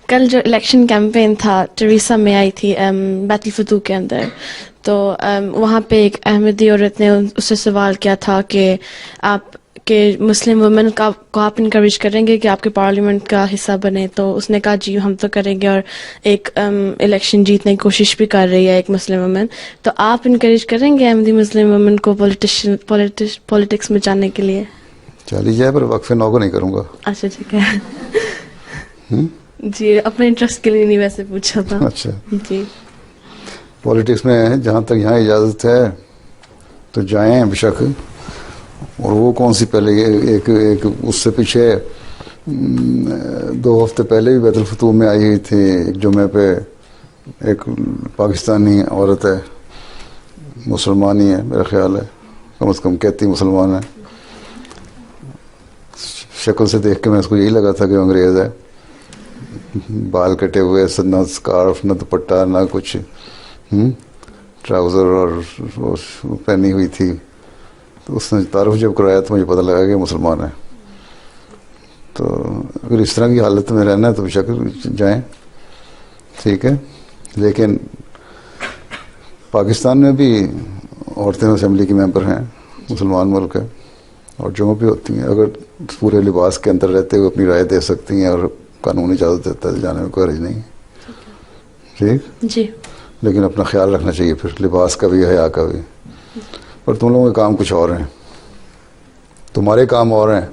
کل جو election campaign تھا ٹریسا میں آئی تھی بیت الفتوح کے اندر، تو وہاں پہ ایک احمدی عورت نے اس سے سوال کیا تھا کہ آپ کہ مسلم وومن کو آپ انکریج کریں گے کہ آپ کے پارلیمنٹ کا حصہ بنے، تو اس نے کہا جی ہم تو کریں گے، اور ایک الیکشن جیتنے کی کوشش بھی کر رہی ہے ایک مسلم وومن. تو آپ انکریج کریں گے احمدی مسلم وومن کو پولیٹکس میں جانے کے لیے؟ چلی جائے پر وقف نو کو نہیں کروں گا. اچھا ٹھیک ہے. جی اپنے انٹرسٹ کے لیے نہیں ویسے پوچھا تھا. اچھا جی پولیٹکس میں جہاں تک یہاں اجازت ہے تو جائیں بے شک. اور وہ کون سی پہلے ایک اس سے پیچھے 2 ہفتے پہلے بھی بیت الفتوح میں آئی ہوئی تھی ایک جمعے پہ. ایک پاکستانی عورت ہے، مسلمان ہی ہے میرا خیال ہے، کم از کم کہتی مسلمان ہے. شکل سے دیکھ کے میں اس کو یہی لگا تھا کہ انگریز ہے. بال کٹے ہوئے، نہ اسکارف نہ دوپٹہ نہ کچھ، ٹراؤزر اور پہنی ہوئی تھی. تو اس نے تعارف جب کرایا تو مجھے پتہ لگا کہ مسلمان ہے. تو اگر اس طرح کی حالت میں رہنا ہے تو بے شک جائیں، ٹھیک ہے. لیکن پاکستان میں بھی عورتیں اسمبلی کی ممبر ہیں، مسلمان ملک ہے، اور جو بھی ہوتی ہیں اگر پورے لباس کے اندر رہتے ہوئے اپنی رائے دے سکتی ہیں اور قانون اجازت دیتا ہے جانے میں کوئی حرج نہیں. ٹھیک جی. لیکن اپنا خیال رکھنا چاہیے پھر لباس کا بھی، حیا کا بھی. اور تم لوگوں کے کام کچھ اور ہیں، تمہارے کام اور ہیں.